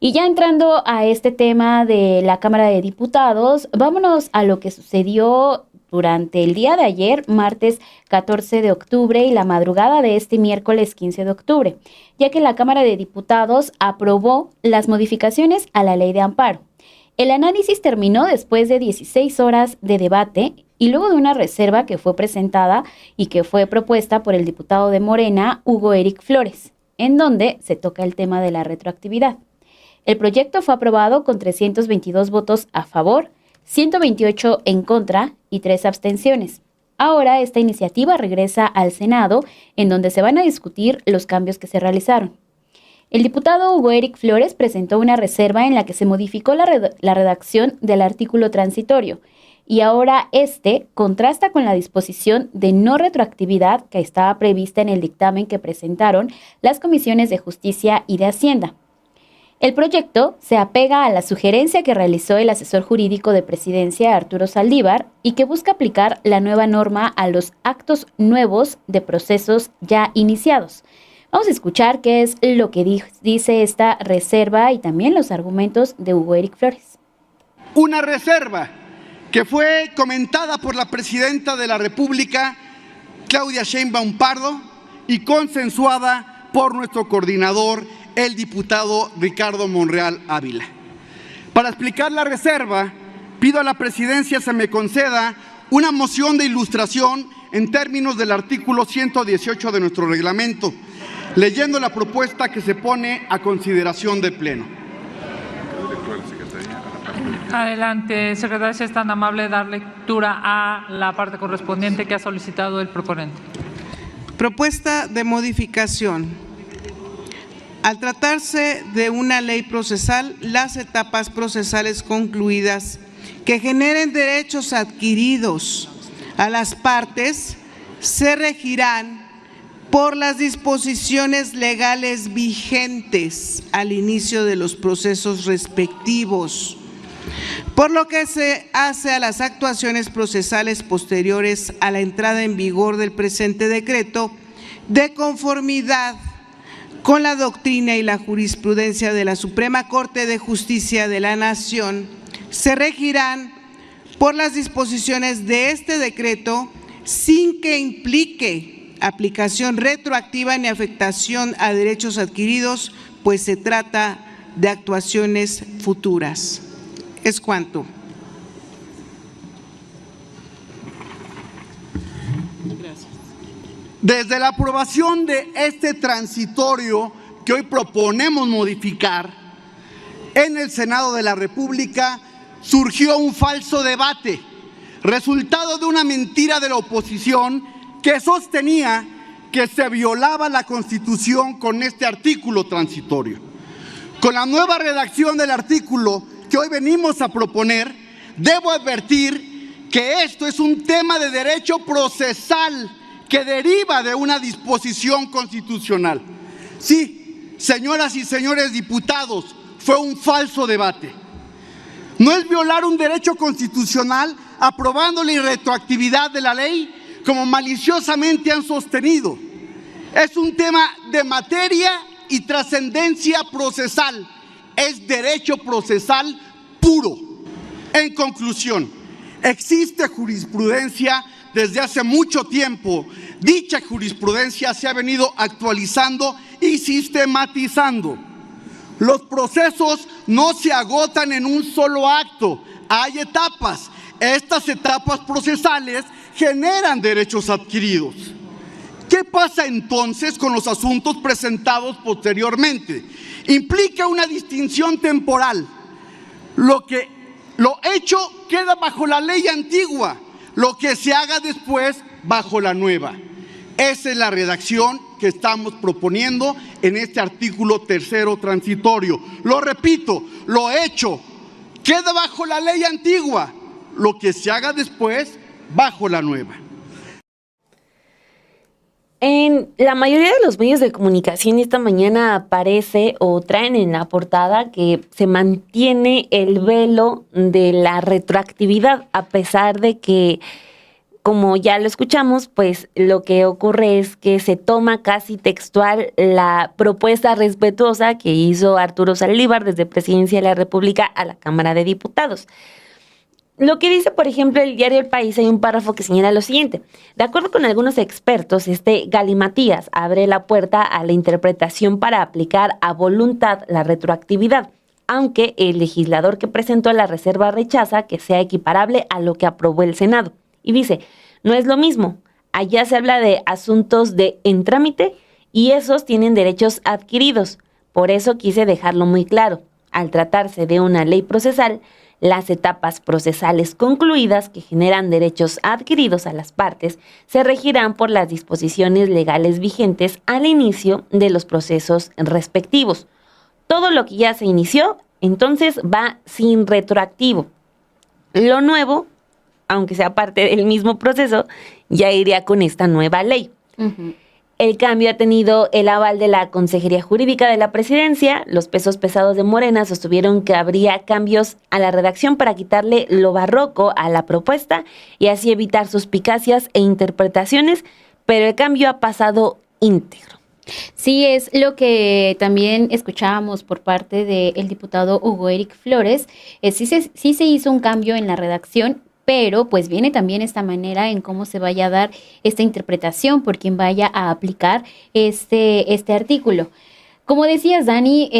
Y ya entrando a este tema de la Cámara de Diputados, vámonos a lo que sucedió durante el día de ayer, martes 14 de octubre, y la madrugada de este miércoles 15 de octubre, ya que la Cámara de Diputados aprobó las modificaciones a la Ley de Amparo. El análisis terminó después de 16 horas de debate y luego de una reserva que fue presentada y que fue propuesta por el diputado de Morena, Hugo Eric Flores, en donde se toca el tema de la retroactividad. El proyecto fue aprobado con 322 votos a favor, 128 en contra y 3 abstenciones. Ahora esta iniciativa regresa al Senado, en donde se van a discutir los cambios que se realizaron. El diputado Hugo Eric Flores presentó una reserva en la que se modificó la redacción del artículo transitorio, y ahora este contrasta con la disposición de no retroactividad que estaba prevista en el dictamen que presentaron las comisiones de Justicia y de Hacienda. El proyecto se apega a la sugerencia que realizó el asesor jurídico de Presidencia, Arturo Saldívar, y que busca aplicar la nueva norma a los actos nuevos de procesos ya iniciados. Vamos a escuchar qué es lo que dice esta reserva y también los argumentos de Hugo Eric Flores. Una reserva que fue comentada por la Presidenta de la República, Claudia Sheinbaum Pardo, y consensuada por nuestro coordinador, el diputado Ricardo Monreal Ávila. Para explicar la reserva, pido a la presidencia se me conceda una moción de ilustración en términos del artículo 118 de nuestro reglamento, leyendo la propuesta que se pone a consideración del Pleno. Adelante, secretaria, si es tan amable dar lectura a la parte correspondiente que ha solicitado el proponente. Propuesta de modificación. Al tratarse de una ley procesal, las etapas procesales concluidas que generen derechos adquiridos a las partes se regirán por las disposiciones legales vigentes al inicio de los procesos respectivos, por lo que se hace a las actuaciones procesales posteriores a la entrada en vigor del presente decreto, de conformidad con la doctrina y la jurisprudencia de la Suprema Corte de Justicia de la Nación, se regirán por las disposiciones de este decreto sin que implique aplicación retroactiva ni afectación a derechos adquiridos, pues se trata de actuaciones futuras. Es cuanto. Desde la aprobación de este transitorio que hoy proponemos modificar, en el Senado de la República surgió un falso debate, resultado de una mentira de la oposición que sostenía que se violaba la Constitución con este artículo transitorio. Con la nueva redacción del artículo que hoy venimos a proponer, debo advertir que esto es un tema de derecho procesal que deriva de una disposición constitucional. Sí, señoras y señores diputados, fue un falso debate. No es violar un derecho constitucional aprobando la irretroactividad de la ley, como maliciosamente han sostenido. Es un tema de materia y trascendencia procesal. Es derecho procesal puro. En conclusión, existe jurisprudencia desde hace mucho tiempo. Dicha jurisprudencia se ha venido actualizando y sistematizando. Los procesos no se agotan en un solo acto, hay etapas. Estas etapas procesales generan derechos adquiridos. ¿Qué pasa entonces con los asuntos presentados posteriormente? Implica una distinción temporal. Lo hecho queda bajo la ley antigua, lo que se haga después bajo la nueva. Esa es la redacción que estamos proponiendo en este artículo tercero transitorio. Lo repito, lo hecho queda bajo la ley antigua, lo que se haga después bajo la nueva. En la mayoría de los medios de comunicación esta mañana aparece o traen en la portada que se mantiene el velo de la retroactividad, a pesar de que como ya lo escuchamos, pues lo que ocurre es que se toma casi textual la propuesta respetuosa que hizo Arturo Saldívar desde Presidencia de la República a la Cámara de Diputados. Lo que dice, por ejemplo, el diario El País, hay un párrafo que señala lo siguiente. De acuerdo con algunos expertos, este galimatías abre la puerta a la interpretación para aplicar a voluntad la retroactividad, aunque el legislador que presentó la reserva rechaza que sea equiparable a lo que aprobó el Senado. Y dice, no es lo mismo. Allá se habla de asuntos en trámite y esos tienen derechos adquiridos. Por eso quise dejarlo muy claro. Al tratarse de una ley procesal, las etapas procesales concluidas que generan derechos adquiridos a las partes se regirán por las disposiciones legales vigentes al inicio de los procesos respectivos. Todo lo que ya se inició, entonces va sin retroactivo. Lo nuevo, aunque sea parte del mismo proceso, ya iría con esta nueva ley. Uh-huh. El cambio ha tenido el aval de la Consejería Jurídica de la Presidencia. Los pesos pesados de Morena sostuvieron que habría cambios a la redacción para quitarle lo barroco a la propuesta y así evitar suspicacias e interpretaciones, pero el cambio ha pasado íntegro. Sí, es lo que también escuchábamos por parte del diputado Hugo Eric Flores. Sí se hizo un cambio en la redacción, pero pues viene también esta manera en cómo se vaya a dar esta interpretación por quien vaya a aplicar este artículo. Como decías, Dani,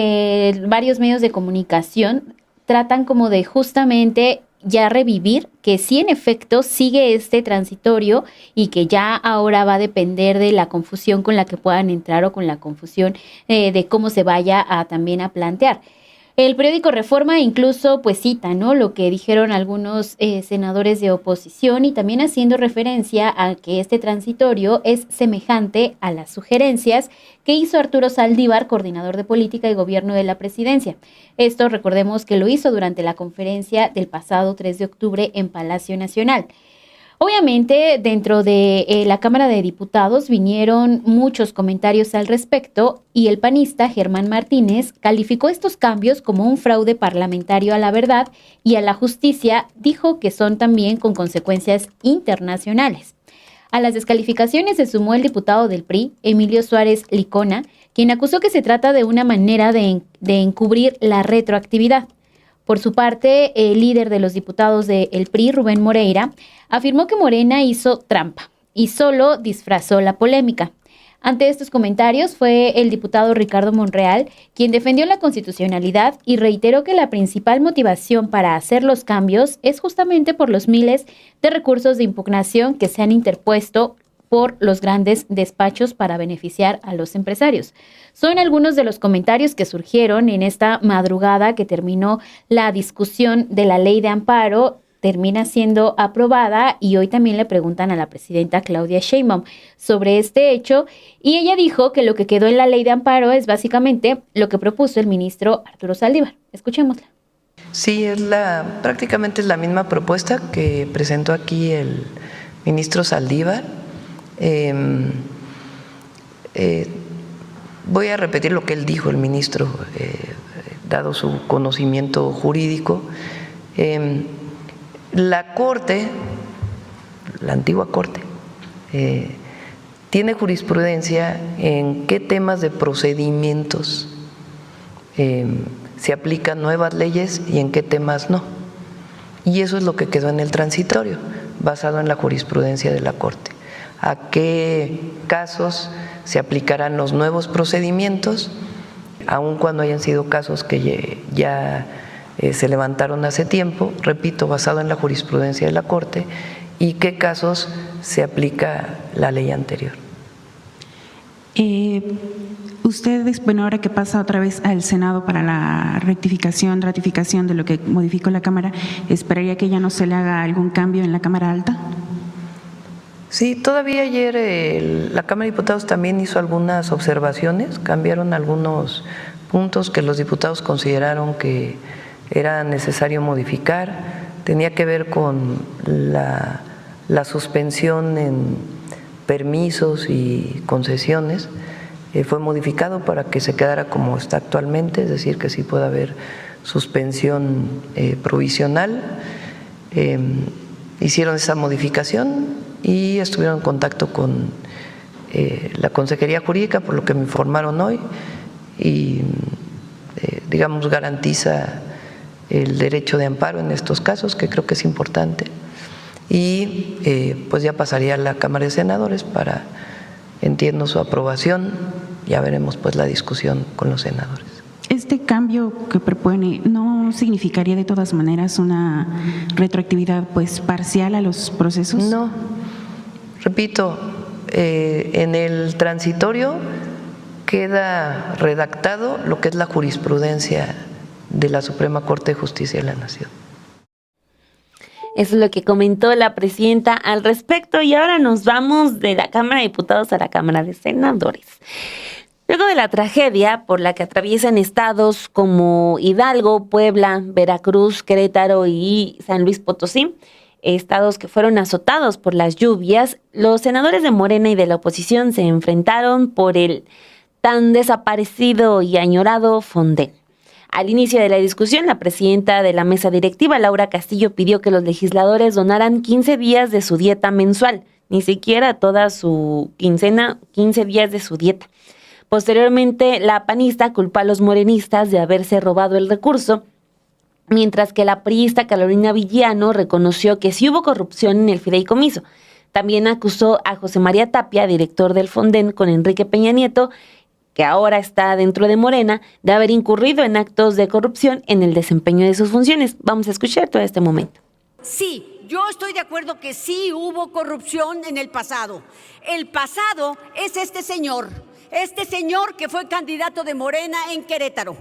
varios medios de comunicación tratan como de justamente ya revivir que sí en efecto sigue este transitorio y que ya ahora va a depender de la confusión con la que puedan entrar o con la confusión de cómo se vaya a también a plantear. El periódico Reforma incluso pues cita, ¿no?, lo que dijeron algunos senadores de oposición y también haciendo referencia a que este transitorio es semejante a las sugerencias que hizo Arturo Saldívar, coordinador de política y gobierno de la presidencia. Esto recordemos que lo hizo durante la conferencia del pasado 3 de octubre en Palacio Nacional. Obviamente, dentro de la Cámara de Diputados vinieron muchos comentarios al respecto y el panista Germán Martínez calificó estos cambios como un fraude parlamentario a la verdad y a la justicia, dijo que son también con consecuencias internacionales. A las descalificaciones se sumó el diputado del PRI, Emilio Suárez Licona, quien acusó que se trata de una manera de encubrir la retroactividad. Por su parte, el líder de los diputados del PRI, Rubén Moreira, afirmó que Morena hizo trampa y solo disfrazó la polémica. Ante estos comentarios fue el diputado Ricardo Monreal quien defendió la constitucionalidad y reiteró que la principal motivación para hacer los cambios es justamente por los miles de recursos de impugnación que se han interpuesto por los grandes despachos para beneficiar a los empresarios. Son algunos de los comentarios que surgieron en esta madrugada que terminó la discusión de la ley de amparo, termina siendo aprobada y hoy también le preguntan a la presidenta Claudia Sheinbaum sobre este hecho y ella dijo que lo que quedó en la ley de amparo es básicamente lo que propuso el ministro Arturo Saldívar. Escuchémosla. Sí, prácticamente es la misma propuesta que presentó aquí el ministro Saldívar. Voy a repetir lo que él dijo, el ministro, dado su conocimiento jurídico. La Corte, la antigua Corte, tiene jurisprudencia en qué temas de procedimientos se aplican nuevas leyes y en qué temas no. Y eso es lo que quedó en el transitorio, basado en la jurisprudencia de la Corte. A qué casos se aplicarán los nuevos procedimientos, aun cuando hayan sido casos que ya se levantaron hace tiempo, repito, basado en la jurisprudencia de la Corte, y qué casos se aplica la ley anterior. Ustedes, bueno, ahora que pasa otra vez al Senado para la ratificación de lo que modificó la Cámara, ¿esperaría que ya no se le haga algún cambio en la Cámara Alta? Sí, todavía ayer la Cámara de Diputados también hizo algunas observaciones, cambiaron algunos puntos que los diputados consideraron que era necesario modificar, tenía que ver con la suspensión en permisos y concesiones, fue modificado para que se quedara como está actualmente, es decir, que sí puede haber suspensión provisional. hicieron esa modificación y estuvieron en contacto con la Consejería Jurídica, por lo que me informaron hoy, y digamos garantiza el derecho de amparo en estos casos, que creo que es importante, y pues ya pasaría a la Cámara de Senadores para, entiendo, su aprobación. Ya veremos pues la discusión con los senadores. ¿Este cambio que propone no significaría de todas maneras una retroactividad pues parcial a los procesos? No, repito, en el transitorio queda redactado lo que es la jurisprudencia de la Suprema Corte de Justicia de la Nación. Eso es lo que comentó la presidenta al respecto, y ahora nos vamos de la Cámara de Diputados a la Cámara de Senadores. Luego de la tragedia por la que atraviesan estados como Hidalgo, Puebla, Veracruz, Querétaro y San Luis Potosí, estados que fueron azotados por las lluvias, los senadores de Morena y de la oposición se enfrentaron por el tan desaparecido y añorado Fonden. Al inicio de la discusión, la presidenta de la mesa directiva, Laura Castillo, pidió que los legisladores donaran 15 días de su dieta mensual, ni siquiera toda su quincena, 15 días de su dieta. Posteriormente, la panista culpó a los morenistas de haberse robado el recurso, mientras que la priista Carolina Villano reconoció que sí hubo corrupción en el fideicomiso. También acusó a José María Tapia, director del Fonden, con Enrique Peña Nieto, que ahora está dentro de Morena, de haber incurrido en actos de corrupción en el desempeño de sus funciones. Vamos a escuchar todo este momento. Sí, yo estoy de acuerdo que sí hubo corrupción en el pasado. El pasado es este señor que fue candidato de Morena en Querétaro.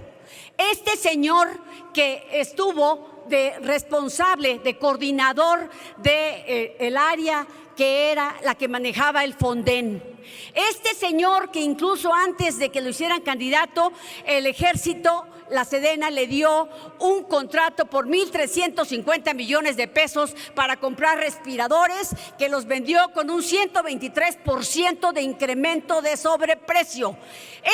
Este señor que estuvo de responsable, de coordinador de el área que era la que manejaba el Fonden. Este señor que incluso antes de que lo hicieran candidato, el ejército, la Sedena, le dio un contrato por 1,350 millones de pesos para comprar respiradores, que los vendió con un 123% de incremento de sobreprecio.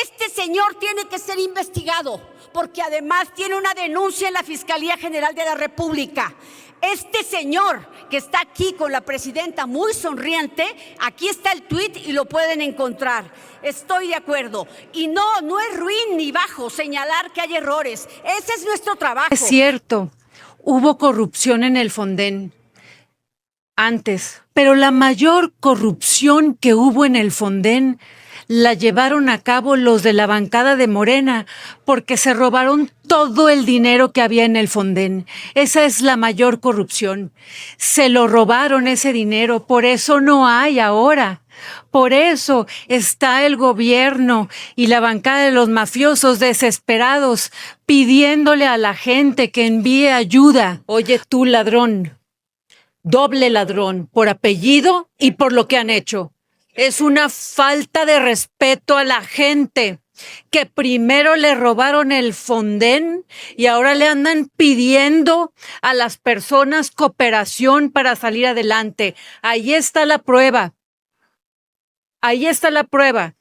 Este señor tiene que ser investigado, porque además tiene una denuncia en la Fiscalía General de la República. Este señor que está aquí con la presidenta muy sonriente, aquí está el tuit y lo pueden encontrar. Estoy de acuerdo. Y no es ruin ni bajo señalar que hay errores. Ese es nuestro trabajo. Es cierto, hubo corrupción en el Fonden antes, pero la mayor corrupción que hubo en el Fonden la llevaron a cabo los de la bancada de Morena, porque se robaron todo el dinero que había en el Fonden. Esa es la mayor corrupción. Se lo robaron ese dinero, por eso no hay ahora. Por eso está el gobierno y la bancada de los mafiosos desesperados pidiéndole a la gente que envíe ayuda. Oye, tú ladrón, doble ladrón, por apellido y por lo que han hecho. Es una falta de respeto a la gente, que primero le robaron el Fonden y ahora le andan pidiendo a las personas cooperación para salir adelante. Ahí está la prueba. Ahí está la prueba.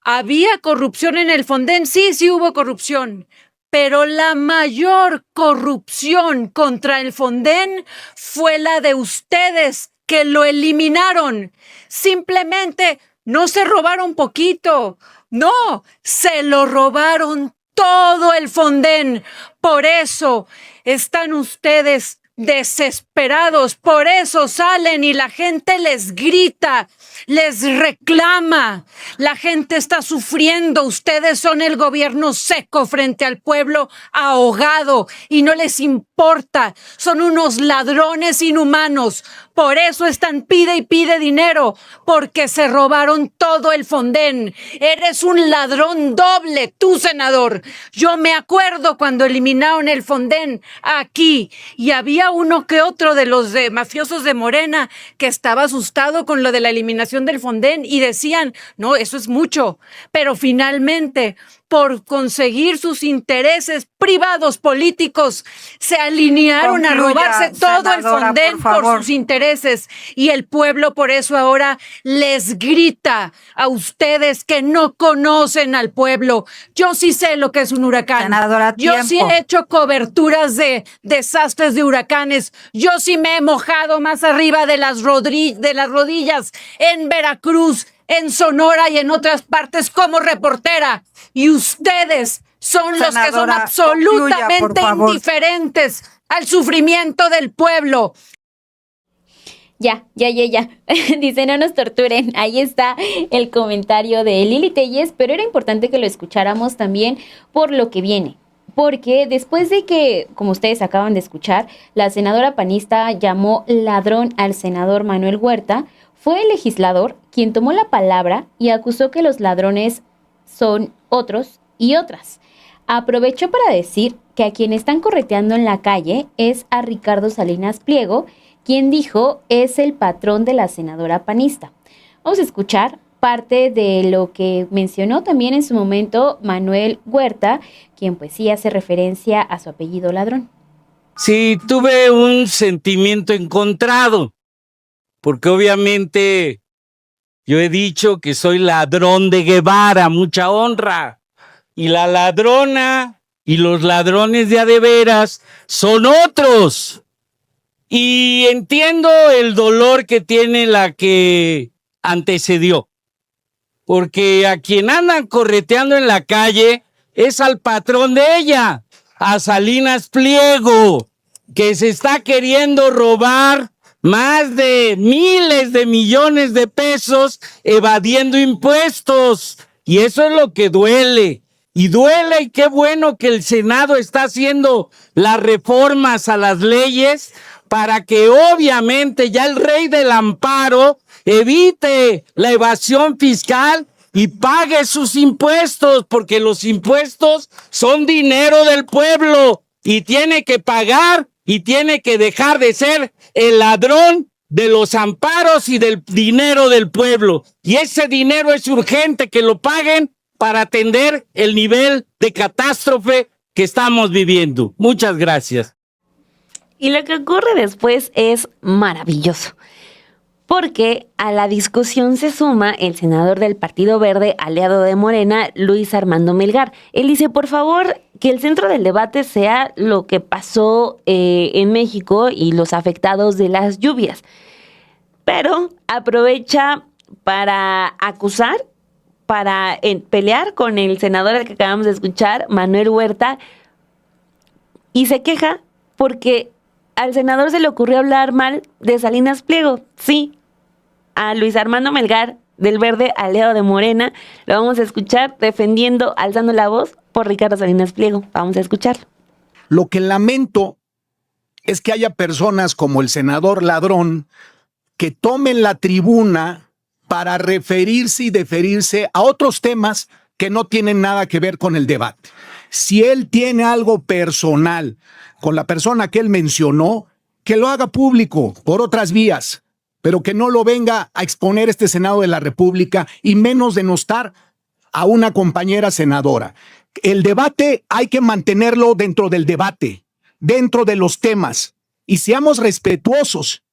¿Había corrupción en el Fonden? Sí hubo corrupción. Pero la mayor corrupción contra el Fonden fue la de ustedes, que lo eliminaron. Simplemente no se robaron poquito, no, se lo robaron todo el Fonden. Por eso están ustedes desesperados, por eso salen y la gente les grita, les reclama. La gente está sufriendo, ustedes son el gobierno seco frente al pueblo ahogado y no les importa, son unos ladrones inhumanos. Por eso están pide y pide dinero, porque se robaron todo el Fonden. Eres un ladrón doble, tú, senador. Yo me acuerdo cuando eliminaron el Fonden aquí y había uno que otro de los mafiosos de Morena que estaba asustado con lo de la eliminación del Fonden y decían, no, eso es mucho. Pero finalmente por conseguir sus intereses privados políticos, se alinearon a robarse todo el Fonden por sus intereses, y el pueblo por eso ahora les grita a ustedes que no conocen al pueblo. Yo sí sé lo que es un huracán. Senadora, yo sí tiempo. he hecho coberturas de desastres de huracanes. Yo sí me he mojado más arriba de las rodillas en Veracruz, en Sonora y en otras partes como reportera. Y ustedes son los que son Senadora, absolutamente concluya, por favor. indiferentes al sufrimiento del pueblo. Ya. Dice, no nos torturen. Ahí está el comentario de Lili Telles, pero era importante que lo escucháramos también por lo que viene. Porque después de que, como ustedes acaban de escuchar, la senadora panista llamó ladrón al senador Manuel Huerta, fue el legislador quien tomó la palabra y acusó que los ladrones son otros y otras. Aprovechó para decir que a quien están correteando en la calle es a Ricardo Salinas Pliego, quien dijo es el patrón de la senadora panista. Vamos a escuchar parte de lo que mencionó también en su momento Manuel Huerta, quien pues sí hace referencia a su apellido ladrón. Sí, tuve un sentimiento encontrado, porque obviamente yo he dicho que soy ladrón de Guevara, mucha honra, y la ladrona y los ladrones de a de veras son otros. Y entiendo el dolor que tiene la que antecedió, porque a quien andan correteando en la calle es al patrón de ella, a Salinas Pliego, que se está queriendo robar más de miles de millones de pesos evadiendo impuestos. Y eso es lo que duele. Y duele, y qué bueno que el Senado está haciendo las reformas a las leyes para que obviamente ya el rey del amparo evite la evasión fiscal y pague sus impuestos, porque los impuestos son dinero del pueblo y tiene que pagar y tiene que dejar de ser el ladrón de los amparos y del dinero del pueblo. Y ese dinero es urgente que lo paguen para atender el nivel de catástrofe que estamos viviendo. Muchas gracias. Y lo que ocurre después es maravilloso, porque a la discusión se suma el senador del Partido Verde, aliado de Morena, Luis Armando Melgar. Él dice, por favor, que el centro del debate sea lo que pasó en México y los afectados de las lluvias. Pero aprovecha para acusar, para pelear con el senador al que acabamos de escuchar, Manuel Huerta, y se queja porque al senador se le ocurrió hablar mal de Salinas Pliego. Sí, a Luis Armando Melgar, del Verde, aliado de Morena, lo vamos a escuchar defendiendo, alzando la voz por Ricardo Salinas Pliego. Vamos a escucharlo. Lo que lamento es que haya personas como el senador ladrón que tomen la tribuna para referirse y deferirse a otros temas que no tienen nada que ver con el debate. Si él tiene algo personal con la persona que él mencionó, que lo haga público por otras vías, pero que no lo venga a exponer este Senado de la República y menos denostar a una compañera senadora. El debate hay que mantenerlo dentro del debate, dentro de los temas, y seamos respetuosos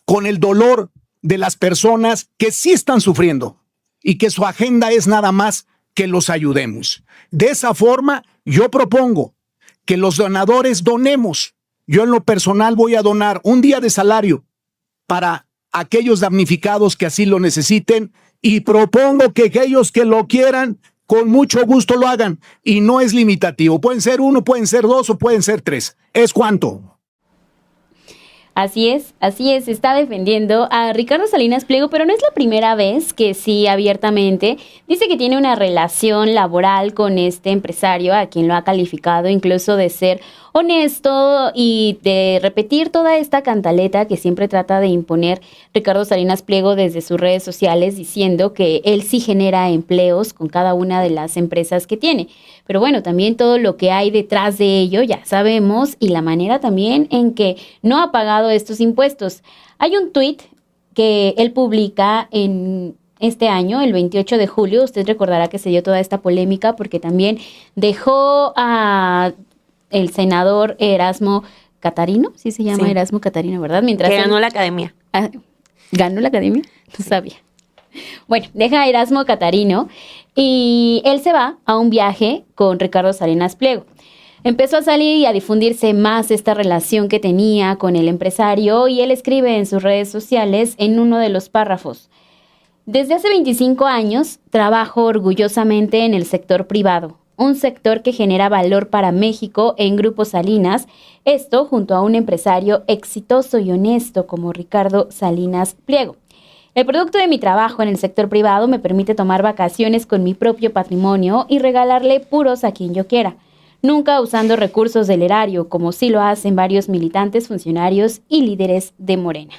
con el dolor de las personas que sí están sufriendo y que su agenda es nada más que los ayudemos. De esa forma, yo propongo que los donadores donemos. Yo en lo personal voy a donar un día de salario para aquellos damnificados que así lo necesiten y propongo que aquellos que lo quieran con mucho gusto lo hagan y no es limitativo. Pueden ser 1, pueden ser 2 o pueden ser 3. ¿Es cuánto? Así es, está defendiendo a Ricardo Salinas Pliego, pero no es la primera vez que sí abiertamente dice que tiene una relación laboral con este empresario, a quien lo ha calificado incluso de ser honesto y de repetir toda esta cantaleta que siempre trata de imponer Ricardo Salinas Pliego desde sus redes sociales, diciendo que él sí genera empleos con cada una de las empresas que tiene. Pero bueno, también todo lo que hay detrás de ello ya sabemos, y la manera también en que no ha pagado estos impuestos. Hay un tuit que él publica en este año, el 28 de julio, usted recordará que se dio toda esta polémica porque también dejó a el senador Erasmo Catarino, sí se llama Erasmo Catarino, ¿verdad? Mientras que ganó la academia. ¿Ganó la academia? No sabía. Bueno, deja a Erasmo Catarino y él se va a un viaje con Ricardo Salinas Pliego. Empezó a salir y a difundirse más esta relación que tenía con el empresario y él escribe en sus redes sociales en uno de los párrafos: desde hace 25 años trabajo orgullosamente en el sector privado, un sector que genera valor para México en Grupo Salinas, esto junto a un empresario exitoso y honesto como Ricardo Salinas Pliego. El producto de mi trabajo en el sector privado me permite tomar vacaciones con mi propio patrimonio y regalarle puros a quien yo quiera, nunca usando recursos del erario, como sí lo hacen varios militantes, funcionarios y líderes de Morena.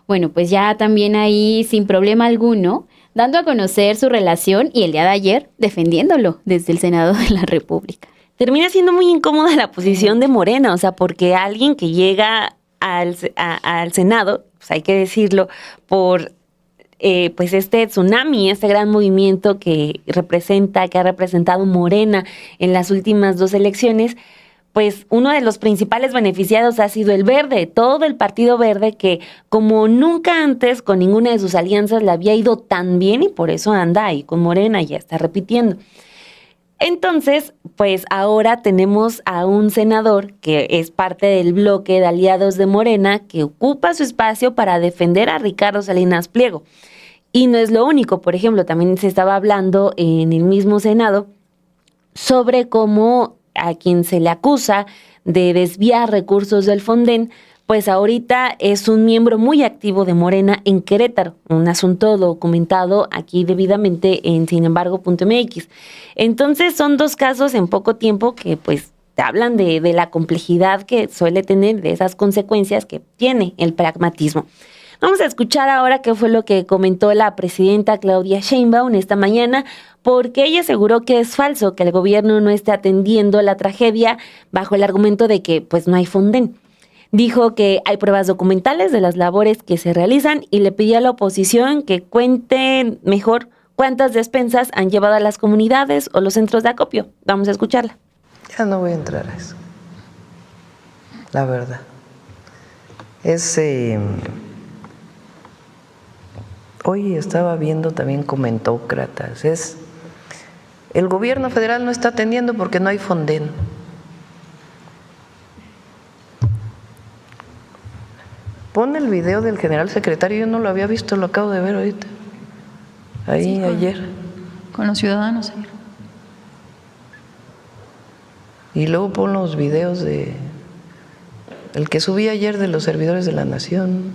Bueno, pues ya también ahí, sin problema alguno, dando a conocer su relación y el día de ayer defendiéndolo desde el Senado de la República. Termina siendo muy incómoda la posición de Morena, o sea, porque alguien que llega al Senado, pues hay que decirlo, por pues este tsunami, este gran movimiento que ha representado Morena en las últimas 2 elecciones, pues uno de los principales beneficiados ha sido el Verde, todo el Partido Verde, que como nunca antes con ninguna de sus alianzas le había ido tan bien y por eso anda ahí con Morena y ya está repitiendo. Entonces, pues ahora tenemos a un senador que es parte del bloque de aliados de Morena que ocupa su espacio para defender a Ricardo Salinas Pliego. Y no es lo único, por ejemplo, también se estaba hablando en el mismo Senado sobre cómo a quien se le acusa de desviar recursos del Fonden, pues ahorita es un miembro muy activo de Morena en Querétaro, un asunto documentado aquí debidamente en sinembargo.mx. Entonces son 2 casos en poco tiempo que pues te hablan de la complejidad que suele tener, de esas consecuencias que tiene el pragmatismo. Vamos a escuchar ahora qué fue lo que comentó la presidenta Claudia Sheinbaum esta mañana, porque ella aseguró que es falso que el gobierno no esté atendiendo la tragedia bajo el argumento de que pues no hay Fonden. Dijo que hay pruebas documentales de las labores que se realizan y le pidió a la oposición que cuente mejor cuántas despensas han llevado a las comunidades o los centros de acopio. Vamos a escucharla. Ya no voy a entrar a eso, la verdad. Hoy estaba viendo también comentócratas. El gobierno federal no está atendiendo porque no hay Fonden. Pon el video del general secretario, yo no lo había visto, lo acabo de ver ahorita. Ahí sí, ayer. Con los ciudadanos ayer. Y luego pon los videos el que subí ayer de los servidores de la nación.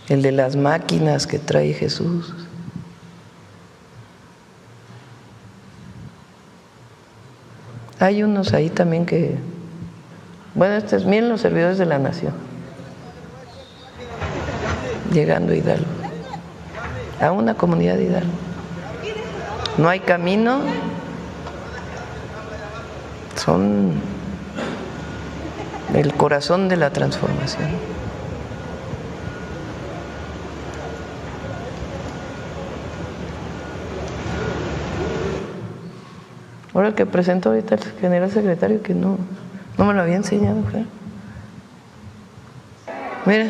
El de las máquinas que trae Jesús. Hay unos ahí también que, bueno, miren los servidores de la nación, llegando a Hidalgo, a una comunidad de Hidalgo. No hay camino, son el corazón de la transformación. Ahora que presentó ahorita el general secretario, que no me lo había enseñado, claro. Mira,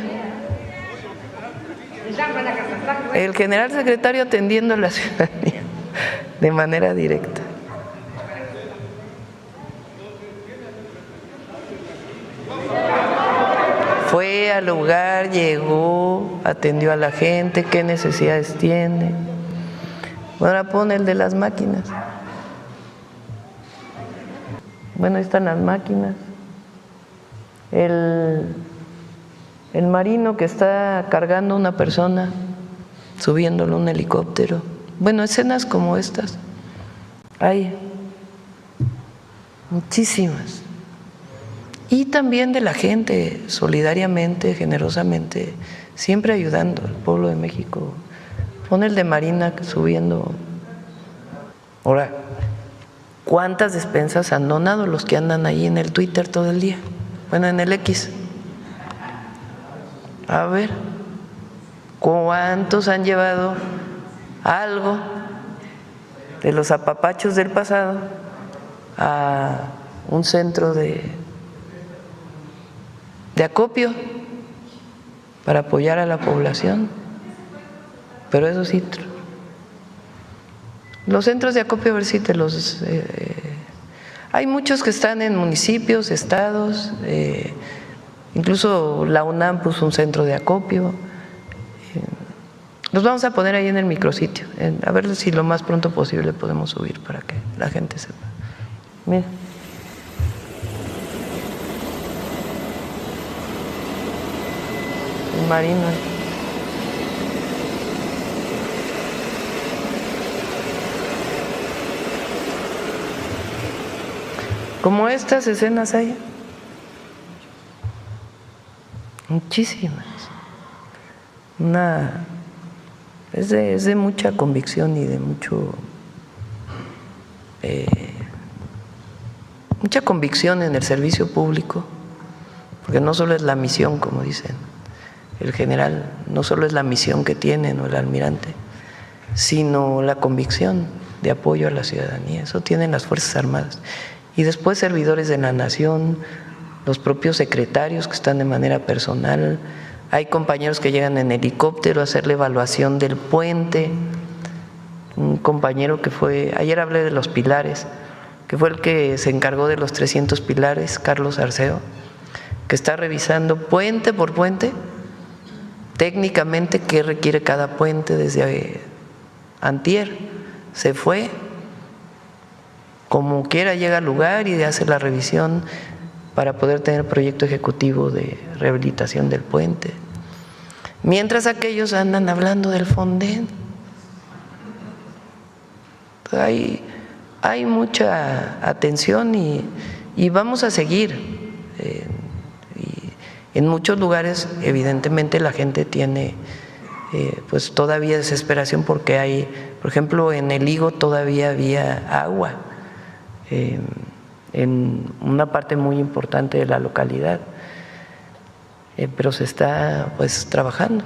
el general secretario atendiendo a la ciudadanía de manera directa. Fue al lugar, llegó, atendió a la gente, qué necesidades tiene. Ahora pone el de las máquinas. Bueno, ahí están las máquinas. El marino que está cargando a una persona, subiéndolo a un helicóptero. Bueno, escenas como estas hay muchísimas. Y también de la gente, solidariamente, generosamente, siempre ayudando al pueblo de México. Pon el de Marina subiendo. Ahora, ¿cuántas despensas han donado los que andan ahí en el Twitter todo el día? Bueno, en el X. A ver, ¿cuántos han llevado algo de los apapachos del pasado a un centro de acopio para apoyar a la población. Pero eso sí, los centros de acopio, a ver si te los... hay muchos que están en municipios, estados, incluso la UNAM puso un centro de acopio. Los vamos a poner ahí en el micrositio, a ver si lo más pronto posible podemos subir para que la gente sepa. Mira. El marino. Como estas escenas hay muchísimas. Es de mucha convicción y de mucha convicción en el servicio público, porque no solo es la misión, como dicen el general, no solo es la misión que tienen o el almirante, sino la convicción de apoyo a la ciudadanía. Eso tienen las Fuerzas Armadas. Y después servidores de la nación, los propios secretarios que están de manera personal. Hay compañeros que llegan en helicóptero a hacer la evaluación del puente. Un compañero que fue, ayer hablé de los pilares, que fue el que se encargó de los 300 pilares, Carlos Arceo, que está revisando puente por puente, técnicamente qué requiere cada puente. Desde antier se fue, como quiera llega al lugar y hace la revisión para poder tener proyecto ejecutivo de rehabilitación del puente. Mientras aquellos andan hablando del Fonden. Hay mucha atención y vamos a seguir. En muchos lugares, evidentemente, la gente tiene pues todavía desesperación porque hay, por ejemplo, en el Higo todavía había agua en una parte muy importante de la localidad, pero se está pues trabajando.